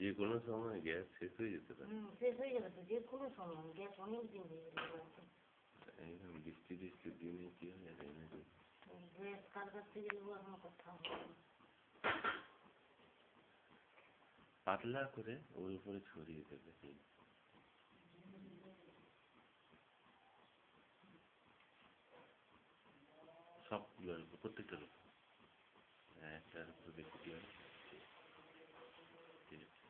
যে কোনো সময় গ্যাস শেষ হয়ে যেতে পারে। শেষ হয়ে যাবে তো, যে কোনো সময় গ্যাস অনেক দিন হয়ে যাবে। এইরকম বৃষ্টির দিনে কি হয় জানি না, গ্যাস কার কাছ থেকে নেবো এখন কথা হবে। পাতলা করে ওর উপরে ছড়িয়ে দেবে। সবগুলোর উপর, প্রত্যেকটার উপর, একটার উপর বেশি দিও না। ঠিক আছে,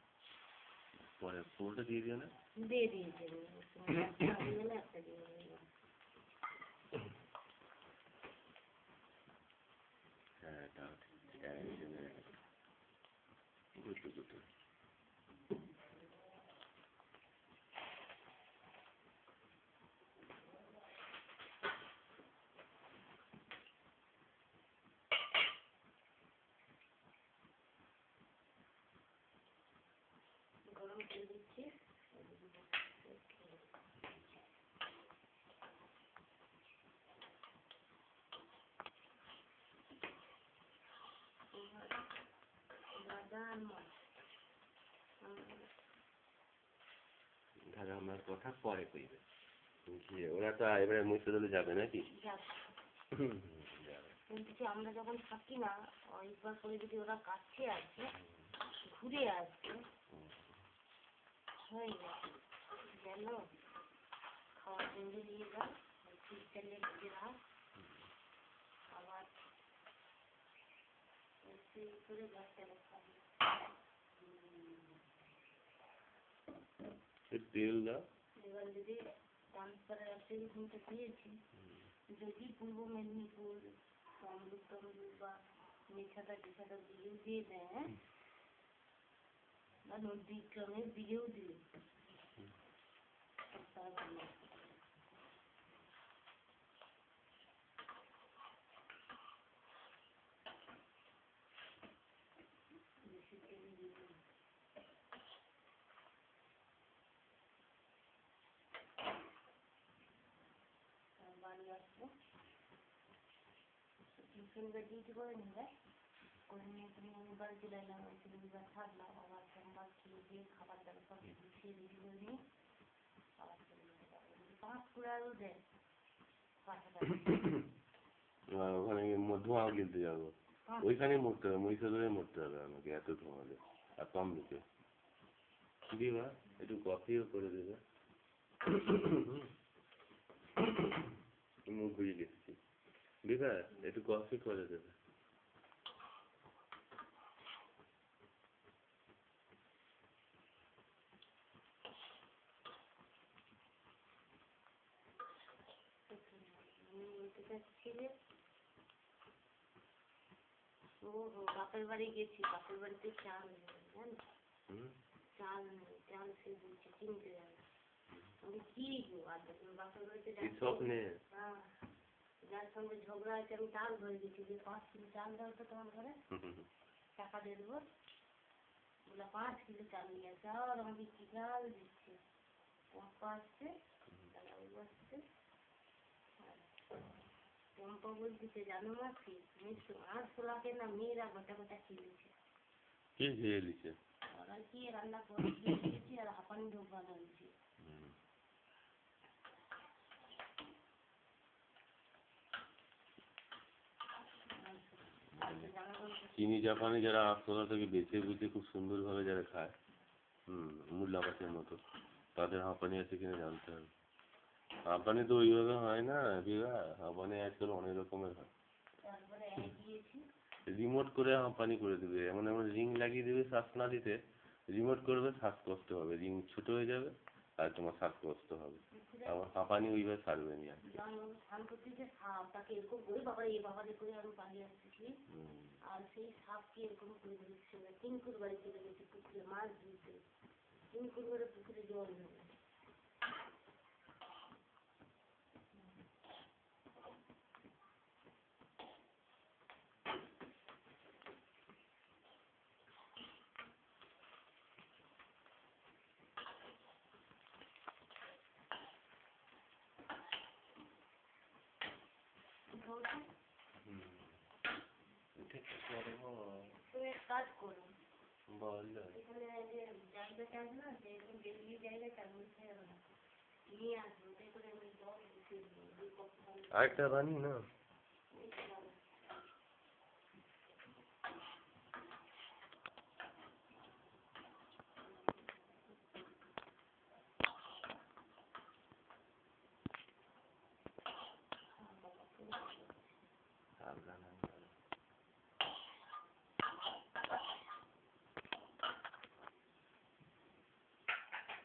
পরে পুরোটা দিয়ে দিও না। দিয়ে দিয়েছি একটা দিয়ে হ্যাঁ, তাও ঠিক। Good good. গরম করে দিচ্ছি। দাদা আমার কথা পরে কইবে, ওরা তো এবারে মুছে দিলে যাবে নাকি? কিন্তু আমরা যখন থাকি না, একবার করে যদি ওরা কাছে আসে, ঘুরে আসবে, হয়ে যায় গেল, খাওয়ার জন্য নিয়ে যাও, তেলে ভেজে রাখ, আবার করে বাচ্চারা খাবে। তেল দাও। এবার যদি ট্রান্সফারের অ্যাপ্লিকেশনটা দিয়েছি, যদি পূর্ব মেদিনীপুর, তমলুক বা মেছাদা টেছাদা দিয়েও দিয়ে দেয়, বা নদীগ্রামের দিয়েও দিয়ে বাড়ি আসবো, টিউশনটা ডিউটি করে নেবে, করে নিয়ে তুমি রবিবার চলে এলাম, রবিবার থাকলাম, আবার সোমবার খেয়ে দিয়ে খাবার দাবার সব গুছিয়ে রেডি করে নিয়ে আবার চলে যেতে পারবো। 5 কুড়ারও দেয় পাশাপাশি। ওখানে ধোঁয়া কিনতে যাবো, ওইখানে মরতে হবে, মহিষাদলে মরতে হবে আমাকে, এত ধোঁয়ালে আর কম দিতে দিবা। একটু কফিও করে দেবে, মুখ বুঝে গেছি দিবা, একটু কফি করে দেবে। বাপের বাড়ি গেছি, বাপের বাড়িতে চাল নেই জানো, চাল নেই, চাল সে বলছে কিনতে যাবে। আমি কি গো, বাপের বাড়িতে যার সঙ্গে ঝগড়া আছে আমি চাল ধরে গেছি যে 5 কিলো চাল দাও তো তোমার ঘরে, টাকা দিয়ে দেবো, বলে 5 কিলো চাল নিয়ে আসছে, আর আমাকে কি চাল দিচ্ছে, পম্পা আসছে, আসছে, পম্পা বলতেছে জানো মাসি, 800 লাখের না মেয়েরা গোটা গোটা কিনেছে। কে খেয়ে দিচ্ছে? ওরা কি রান্না করে দিয়েছি আর হাঁপানি ঢোকা দিয়েছি। চিনি জাপানি যারা 800 থেকে বেছে বুঝে খুব সুন্দরভাবে যারা খায়, মুল্লাপাতের মতো, তাদের হাঁপানি আছে কিনা জানতে হবে। হাঁপানি তো ওইভাবে হয় না দিদা, হাঁপানি আজকাল অনেক রকমের হয়। রিমোট করে হাঁপানি করে দেবে, এমন এমন রিং লাগিয়ে দেবে শ্বাস না দিতে, রিমোট করবে, শ্বাসকষ্ট হবে, রিং ছোট হয়ে যাবে আর তোমার শ্বাসকষ্ট হবে, আমার হাঁপানি ওইভাবে ছাড়বে না। আর সেই সাপকে এরকম করে ধরছে, টিঙ্কুর বাড়ি চলে গেছে পুকুরে মাছ ধরতে, টিঙ্কুর বাড়ি পুকুরে জল নেবে। তুমি এক কাজ করো, বলো। এখানে যে জায়গাটা আছে না, যে এরকম ডেলি জায়গাটা বলতে হবে না, নিয়ে আসবো, ওটাই করে আমি জল বসিয়ে দেবো, 2 কাপ জল আরেকটা বানিয়ে না। দিয়েছিলাম। সাবধান হয়ে যাবে।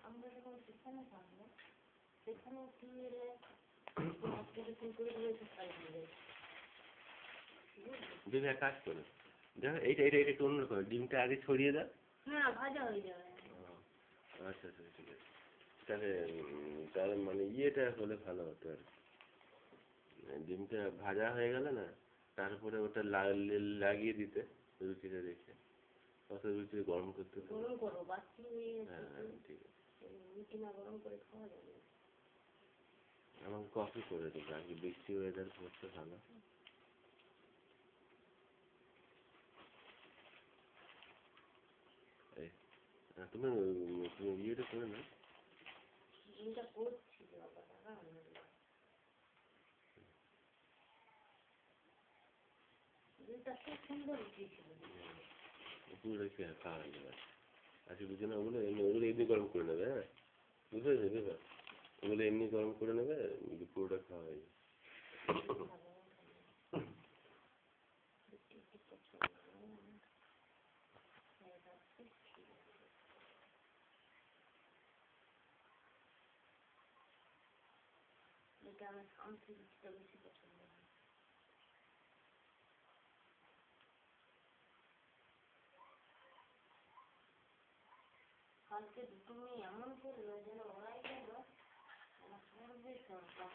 আমরা যখন সেখানে থাকবো, সেখানে কি এলে এরকম করে রয়েছে খাইয়ে দেবে। দিদি এক কাজ করো, দেখো এইটা এইটা এটা একটু অন্য করো, ডিমটা আগে ছড়িয়ে দাও। হ্যাঁ, ভাজা হয়ে যাবে। আচ্ছা আচ্ছা ঠিক আছে। তাহলে তাহলে মানে ইয়েটা হলে ভালো হতো আর কি। ডিমটা ভাজা হয়ে গেলে না, তারপরে ওটা লাগিয়ে দিতে রুটিটা রেখে, অত রুটি গরম করতে হবে। গরম করো, বাচ্চি হয়ে হ্যাঁ গেছে, হ্যাঁ ঠিক আছে। রুটি না গরম করে খাওয়া যাবে না। আমাকে কফি করে দেবে, আজকে বৃষ্টি ওয়েদার করতে ভালো। এই তুমি তুমি ইয়েটা করে না। ডিমটা করছি বাবাটা, হ্যাঁ। ডিমটা খুব সুন্দর উঠেছিল। পুরোটা খেয়ে খাওয়া হয়ে যাবে। আজকে বুঝে না, ওগুলো ওগুলো এমনি গরম করে নেবে। হ্যাঁ বুঝতে পেরেছো দেবে, ওগুলো এমনি গরম করে নেবে, পুরোটা খাওয়া হয়ে যাবে। এটা আমার শান্তি রুটিটা বেশি পছন্দ হয়। কালকে দুটো মেয়ে এমন করলো যেন ওরাই গেল আমার সর্বে সর্বা।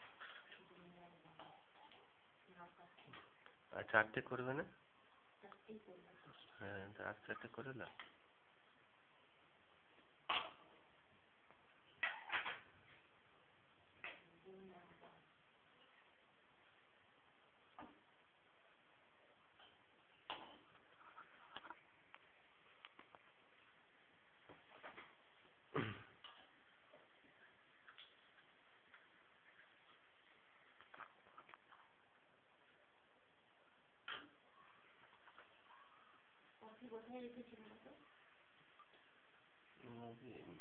আর চারটে করবে না? চারটেই করলো। হ্যাঁ আর চারটে করে না। কফি কোথায় রেখেছিল তো?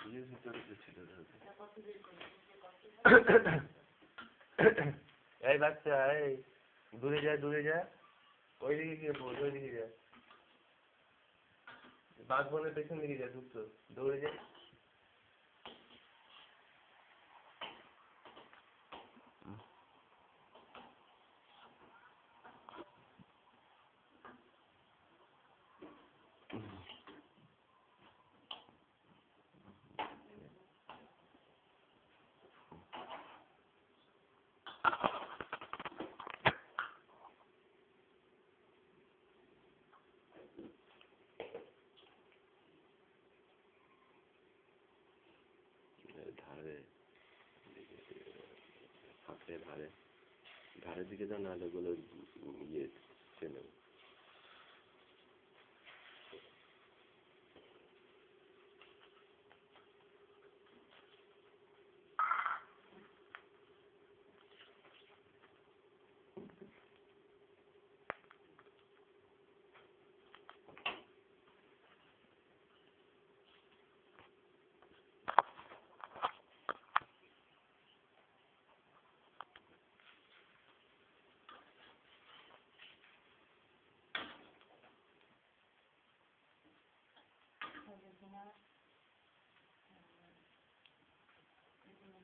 ইয়ের ভিতরে তো ছিল। কফি বের করে এই বাচ্চা এই দূরে যা দূরে যা, ওইদিকে গিয়ে বল, ওইদিকে যা, বাঘ বনের পেছন দিকে যা, দুটো দৌড়ে যা। ধারে হাতে ধারে ধারের দিকে দাও, নাহলে ওগুলো ইয়ে চেনে।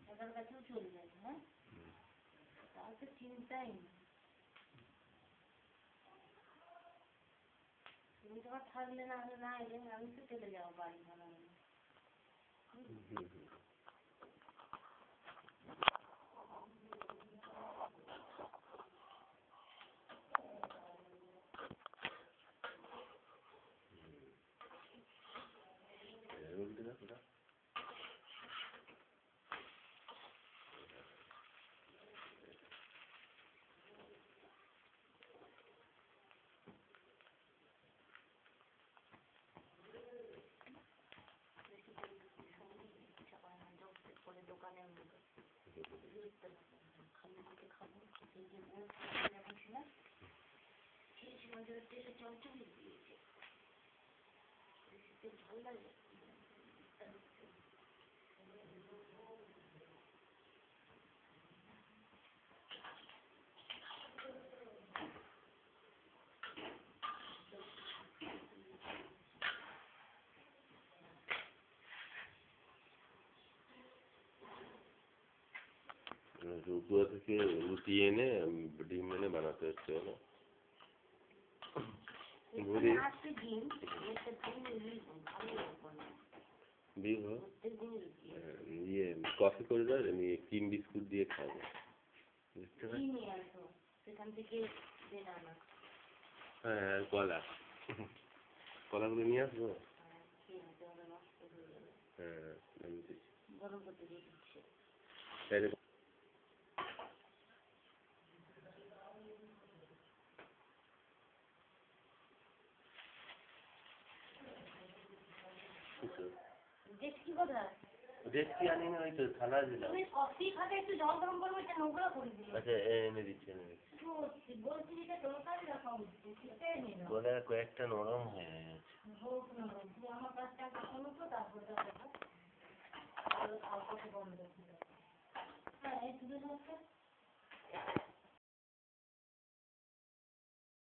দাদার কাছেও চলে যাবে। হ্যাঁ, তার তো চিন্তাই নেই। তুমি তোমার থাকলে না হলে না এলে আমি তো চলে যাবো বাড়ি বানানো। আমাদের তেলে চলচলি দিয়েছে শীতে ভালো লাগে রুটুয়া থেকে রুটি এনে ডিম এনে বানাতে হচ্ছে না ইয়ে কফি করে দাও আমি ক্রিম বিস্কুট দিয়ে খাবো বুঝতে পারছি সেখান থেকে হ্যাঁ কলা কলাগুলো নিয়ে আসবো হ্যাঁ আমি তাহলে দেখছি কোথায় দেখছি আনি না ওই তো থালা দিলাম তুমি কফি খাবে একটু জল গরম করবে এটা নোংরা করে দিবে আচ্ছা এনে দিচ্ছি বলছি যেটা দরকার রাখা উচিত সেটাই নিয়ে নাও গলা কয়েকটা নরম হয়ে গেছে হোক নরম তুই আমার কাজটা শোনো তো তারপরে কথা বন্ধ হ্যাঁ এই শুধু